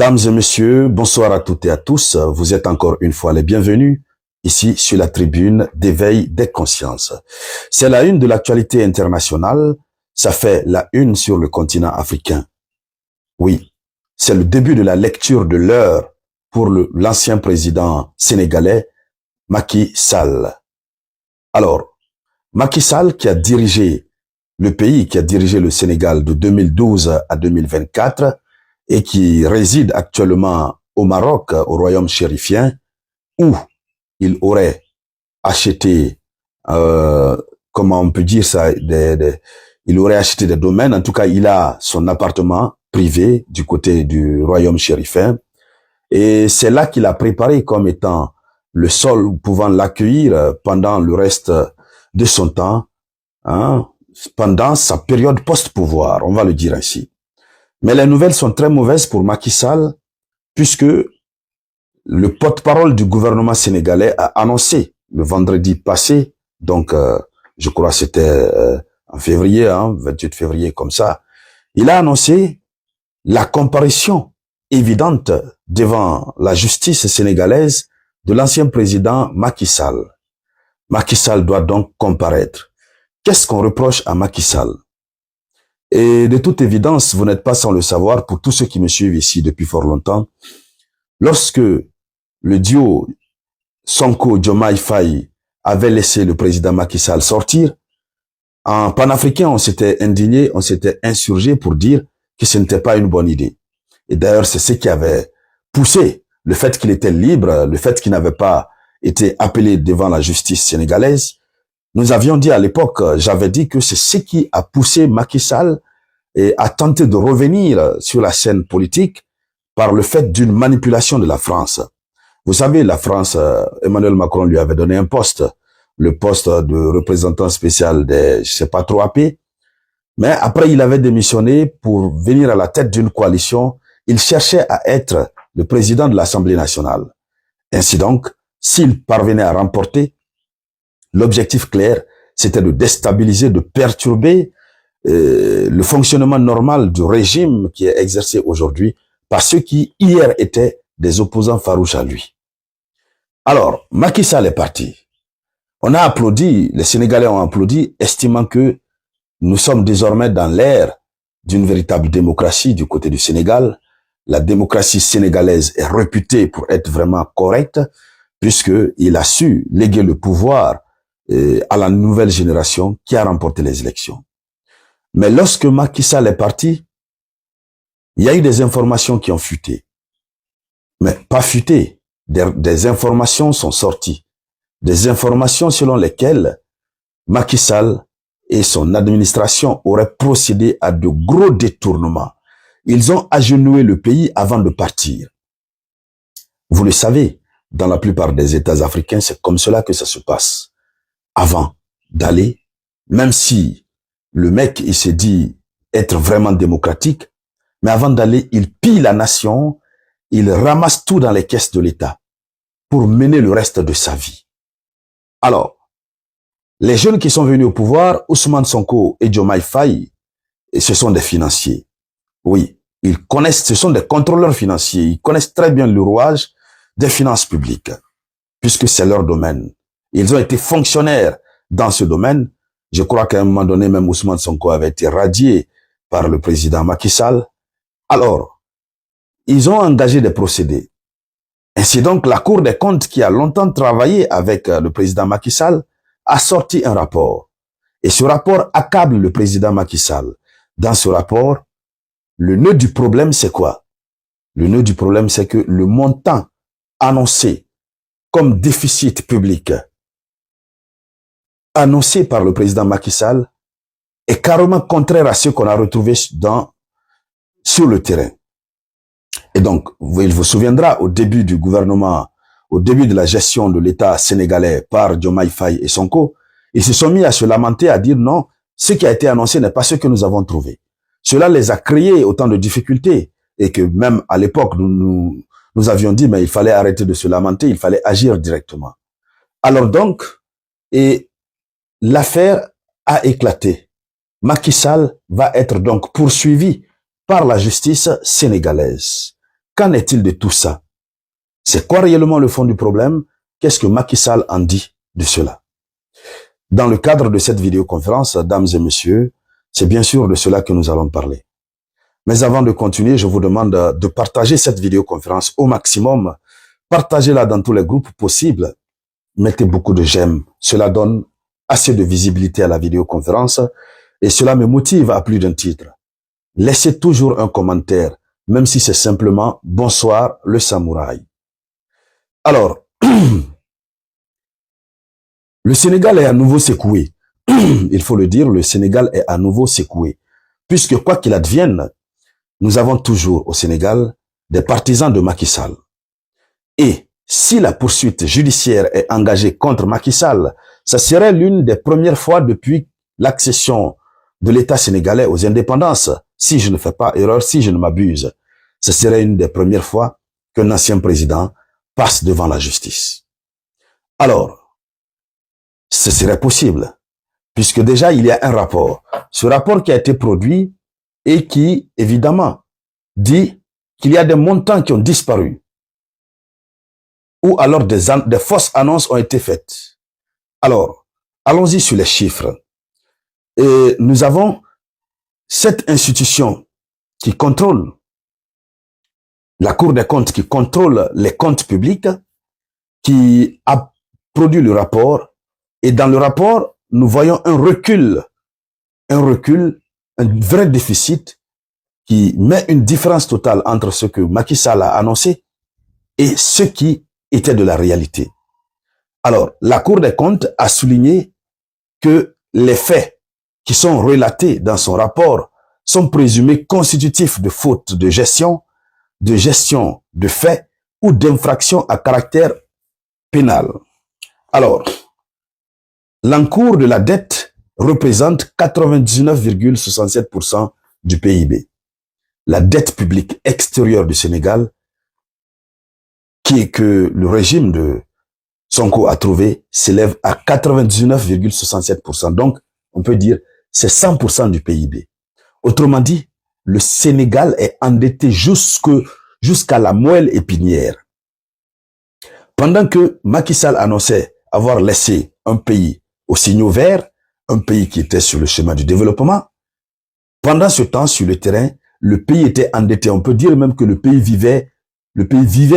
Mesdames et messieurs, bonsoir à toutes et à tous. Vous êtes encore une fois les bienvenus ici sur la tribune d'éveil des consciences. C'est la une de l'actualité internationale. Ça fait la une sur le continent africain. Oui, c'est le début de la lecture de l'heure pour l'ancien président sénégalais Macky Sall. Alors, Macky Sall qui a dirigé le pays, qui a dirigé le Sénégal de 2012 à 2024, et qui réside actuellement au Maroc, au royaume chérifien, où il aurait acheté, comment on peut dire ça, il aurait acheté des domaines. En tout cas, il a son appartement privé du côté du royaume chérifien. Et c'est là qu'il a préparé comme étant le sol pouvant l'accueillir pendant le reste de son temps, hein, pendant sa période post-pouvoir, on va le dire ainsi. Mais les nouvelles sont très mauvaises pour Macky Sall, puisque le porte-parole du gouvernement sénégalais a annoncé le vendredi passé, donc je crois que c'était en février, 28 février comme ça, il a annoncé la comparution évidente devant la justice sénégalaise de l'ancien président Macky Sall. Macky Sall doit donc comparaître. Qu'est-ce qu'on reproche à Macky Sall? Et de toute évidence, vous n'êtes pas sans le savoir, pour tous ceux qui me suivent ici depuis fort longtemps, lorsque le duo Sonko-Diomaye Faye avait laissé le président Macky Sall sortir, en panafricain, on s'était indigné, on s'était insurgé pour dire que ce n'était pas une bonne idée. Et d'ailleurs, c'est ce qui avait poussé le fait qu'il était libre, le fait qu'il n'avait pas été appelé devant la justice sénégalaise. Nous avions dit à l'époque, j'avais dit que c'est ce qui a poussé Macky Sall à tenter de revenir sur la scène politique par le fait d'une manipulation de la France. Vous savez, la France, Emmanuel Macron lui avait donné un poste, le poste de représentant spécial des, je sais pas trop AP, mais après il avait démissionné pour venir à la tête d'une coalition. Il cherchait à être le président de l'Assemblée nationale. Ainsi donc, s'il parvenait à remporter, l'objectif clair, c'était de déstabiliser, de perturber le fonctionnement normal du régime qui est exercé aujourd'hui par ceux qui, hier, étaient des opposants farouches à lui. Alors, Macky Sall est parti. On a applaudi, les Sénégalais ont applaudi, estimant que nous sommes désormais dans l'ère d'une véritable démocratie du côté du Sénégal. La démocratie sénégalaise est réputée pour être vraiment correcte, puisqu'il a su léguer le pouvoir à la nouvelle génération qui a remporté les élections. Mais lorsque Macky Sall est parti, il y a eu des informations qui ont fuité. Mais pas fuité, des informations sont sorties. Des informations selon lesquelles Macky Sall et son administration auraient procédé à de gros détournements. Ils ont agenouillé le pays avant de partir. Vous le savez, dans la plupart des États africains, c'est comme cela que ça se passe. Avant d'aller, même si le mec, il s'est dit être vraiment démocratique, mais avant d'aller, il pille la nation, il ramasse tout dans les caisses de l'État pour mener le reste de sa vie. Alors, les jeunes qui sont venus au pouvoir, Ousmane Sonko et Diomaye Faye, ce sont des financiers. Oui, ils connaissent, ce sont des contrôleurs financiers, ils connaissent très bien le rouage des finances publiques, puisque c'est leur domaine. Ils ont été fonctionnaires dans ce domaine. Je crois qu'à un moment donné, même Ousmane Sonko avait été radié par le président Macky Sall. Alors, ils ont engagé des procédés. Ainsi donc, la Cour des comptes, qui a longtemps travaillé avec le président Macky Sall, a sorti un rapport. Et ce rapport accable le président Macky Sall. Dans ce rapport, le nœud du problème, c'est quoi? Le nœud du problème, c'est que le montant annoncé comme déficit public annoncé par le président Macky Sall est carrément contraire à ce qu'on a retrouvé sur le terrain. Et donc, il vous souviendra, au début du gouvernement, au début de la gestion de l'État sénégalais par Diomaye Faye et Sonko, ils se sont mis à se lamenter, à dire non, ce qui a été annoncé n'est pas ce que nous avons trouvé. Cela les a créé autant de difficultés et que même à l'époque, nous avions dit, mais il fallait arrêter de se lamenter, il fallait agir directement. Alors donc, et l'affaire a éclaté. Macky Sall va être donc poursuivi par la justice sénégalaise. qu'en est-il de tout ça? C'est quoi réellement le fond du problème? Qu'est-ce que Macky Sall en dit de cela? Dans le cadre de cette vidéoconférence, dames et messieurs, c'est bien sûr de cela que nous allons parler. Mais avant de continuer, je vous demande de partager cette vidéoconférence au maximum. Partagez-la dans tous les groupes possibles. Mettez beaucoup de j'aime. Cela donne assez de visibilité à la vidéoconférence et cela me motive à plus d'un titre. Laissez toujours un commentaire, même si c'est simplement « Bonsoir le samouraï ». Alors, le Sénégal est à nouveau secoué. Il faut le dire, le Sénégal est à nouveau secoué. Puisque quoi qu'il advienne, nous avons toujours au Sénégal des partisans de Macky Sall. Et si la poursuite judiciaire est engagée contre Macky Sall, ça serait l'une des premières fois depuis l'accession de l'État sénégalais aux indépendances. Si je ne fais pas erreur, si je ne m'abuse, ce serait une des premières fois qu'un ancien président passe devant la justice. Alors, ce serait possible, puisque déjà il y a un rapport. Ce rapport qui a été produit et qui, évidemment, dit qu'il y a des montants qui ont disparu, ou alors des fausses annonces ont été faites. Alors, allons-y sur les chiffres. Et nous avons cette institution qui contrôle, la Cour des comptes qui contrôle les comptes publics, qui a produit le rapport. Et dans le rapport, nous voyons un recul, un vrai déficit qui met une différence totale entre ce que Macky Sall a annoncé et ce qui était de la réalité. Alors, la Cour des comptes a souligné que les faits qui sont relatés dans son rapport sont présumés constitutifs de fautes de gestion de faits ou d'infractions à caractère pénal. Alors, l'encours de la dette représente 99,67% du PIB. La dette publique extérieure du Sénégal, que le régime de Sonko a trouvé, s'élève à 99,67%. Donc, on peut dire c'est 100% du PIB. Autrement dit, le Sénégal est endetté jusqu'à la moelle épinière. Pendant que Macky Sall annonçait avoir laissé un pays aux signaux verts, un pays qui était sur le chemin du développement, pendant ce temps, sur le terrain, le pays était endetté. On peut dire même que le pays vivait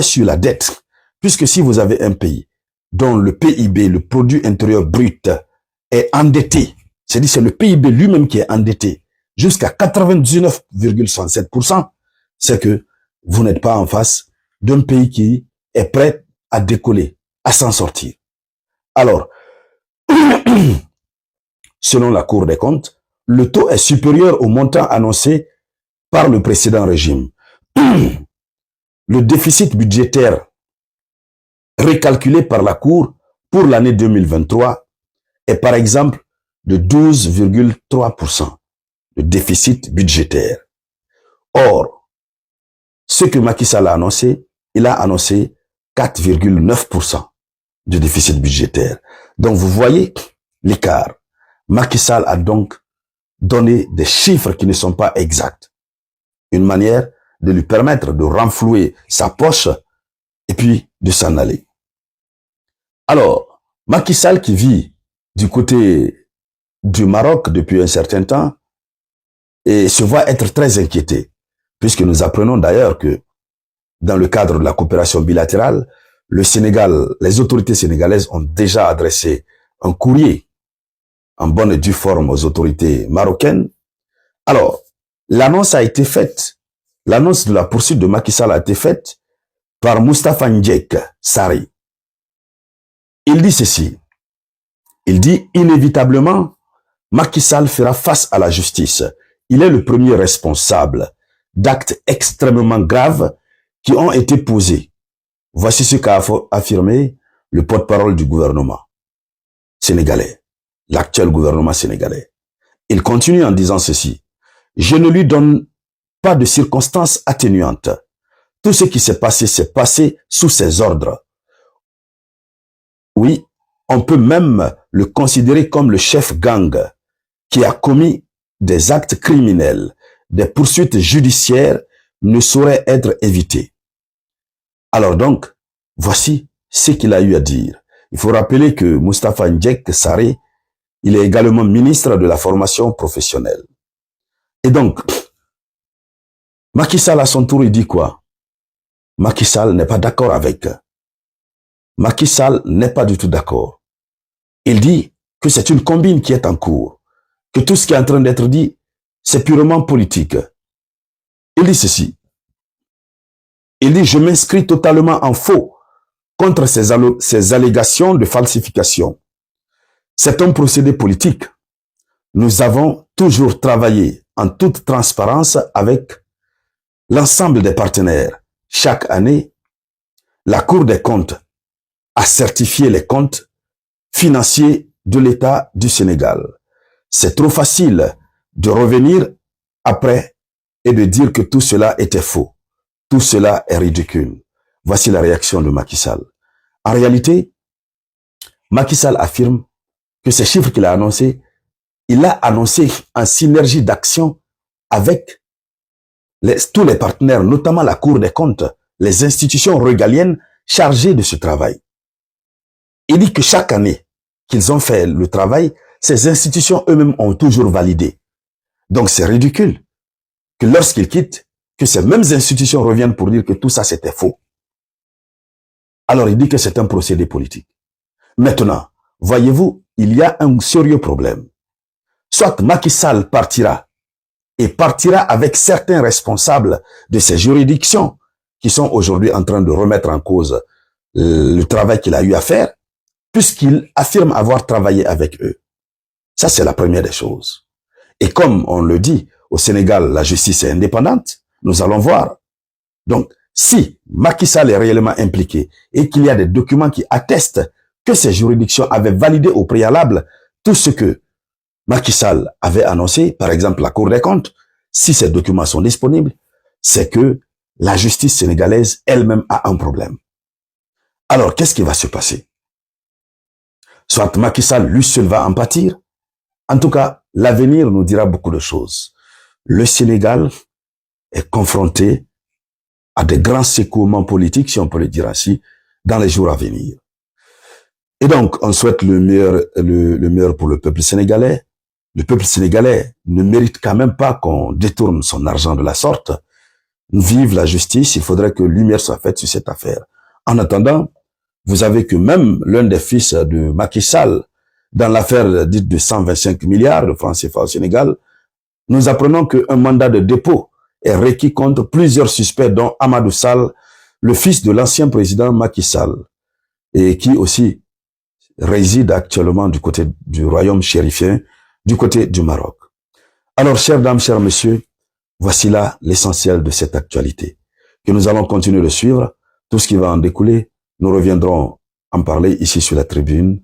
sur la dette. Puisque si vous avez un pays dont le PIB, le produit intérieur brut, est endetté, c'est-à-dire c'est le PIB lui-même qui est endetté jusqu'à 99,67%, c'est que vous n'êtes pas en face d'un pays qui est prêt à décoller, à s'en sortir. Alors, selon la Cour des comptes, le taux est supérieur au montant annoncé par le précédent régime. Le déficit budgétaire récalculé par la Cour pour l'année 2023 est par exemple de 12,3% de déficit budgétaire. Or, ce que Macky Sall a annoncé, il a annoncé 4,9% de déficit budgétaire. Donc vous voyez l'écart. Macky Sall a donc donné des chiffres qui ne sont pas exacts. Une manière de lui permettre de renflouer sa poche et puis de s'en aller. Alors, Macky Sall qui vit du côté du Maroc depuis un certain temps et se voit être très inquiété, puisque nous apprenons d'ailleurs que dans le cadre de la coopération bilatérale, le Sénégal, les autorités sénégalaises ont déjà adressé un courrier en bonne et due forme aux autorités marocaines. Alors, l'annonce a été faite, l'annonce de la poursuite de Macky Sall a été faite par Moustapha Ndiek Sari. Il dit ceci, il dit inévitablement, Macky Sall fera face à la justice. Il est le premier responsable d'actes extrêmement graves qui ont été posés. Voici ce qu'a affirmé le porte-parole du gouvernement sénégalais, l'actuel gouvernement sénégalais. Il continue en disant ceci. Je ne lui donne pas de circonstances atténuantes. Tout ce qui s'est passé sous ses ordres. Oui, on peut même le considérer comme le chef gang qui a commis des actes criminels. Des poursuites judiciaires ne sauraient être évitées. Alors donc, voici ce qu'il a eu à dire. Il faut rappeler que Moustapha Ndjek Sarré, il est également ministre de la formation professionnelle. Et donc, Macky Sall à son tour, il dit quoi? Macky Sall n'est pas d'accord avec. Macky Sall n'est pas du tout d'accord. Il dit que c'est une combine qui est en cours, que tout ce qui est en train d'être dit, c'est purement politique. Il dit ceci. Il dit, je m'inscris totalement en faux contre ces allégations de falsification. C'est un procédé politique. Nous avons toujours travaillé en toute transparence avec l'ensemble des partenaires. Chaque année, la Cour des comptes a certifié les comptes financiers de l'État du Sénégal. C'est trop facile de revenir après et de dire que tout cela était faux. Tout cela est ridicule. Voici la réaction de Macky Sall. En réalité, Macky Sall affirme que ces chiffres qu'il a annoncés, il a annoncé en synergie d'action avec tous les partenaires, notamment la Cour des comptes, les institutions régaliennes chargées de ce travail. Il dit que chaque année qu'ils ont fait le travail, ces institutions eux-mêmes ont toujours validé. Donc c'est ridicule que lorsqu'ils quittent, que ces mêmes institutions reviennent pour dire que tout ça c'était faux. Alors il dit que c'est un procédé politique. Maintenant, voyez-vous, il y a un sérieux problème. Soit Macky Sall partira, et partira avec certains responsables de ces juridictions qui sont aujourd'hui en train de remettre en cause le travail qu'il a eu à faire, puisqu'il affirme avoir travaillé avec eux. Ça, c'est la première des choses. Et comme on le dit, au Sénégal, la justice est indépendante, nous allons voir. Donc, si Macky Sall est réellement impliqué et qu'il y a des documents qui attestent que ces juridictions avaient validé au préalable tout ce que Macky Sall avait annoncé, par exemple la Cour des comptes, si ces documents sont disponibles, c'est que la justice sénégalaise elle-même a un problème. Alors, qu'est-ce qui va se passer? Soit Macky Sall, lui seul, va en pâtir. En tout cas, l'avenir nous dira beaucoup de choses. Le Sénégal est confronté à des grands secouements politiques, si on peut le dire ainsi, dans les jours à venir. Et donc, on souhaite le meilleur pour le peuple sénégalais. Le peuple sénégalais ne mérite quand même pas qu'on détourne son argent de la sorte. Vive la justice, il faudrait que lumière soit faite sur cette affaire. En attendant, vous avez que même l'un des fils de Macky Sall, dans l'affaire dite de 125 milliards de francs CFA au Sénégal, nous apprenons qu'un mandat de dépôt est requis contre plusieurs suspects, dont Amadou Sall, le fils de l'ancien président Macky Sall, et qui aussi réside actuellement du côté du royaume chérifien, du côté du Maroc. Alors, chères dames, chers messieurs, voici là l'essentiel de cette actualité, que nous allons continuer de suivre. Tout ce qui va en découler, nous reviendrons en parler ici sur la tribune.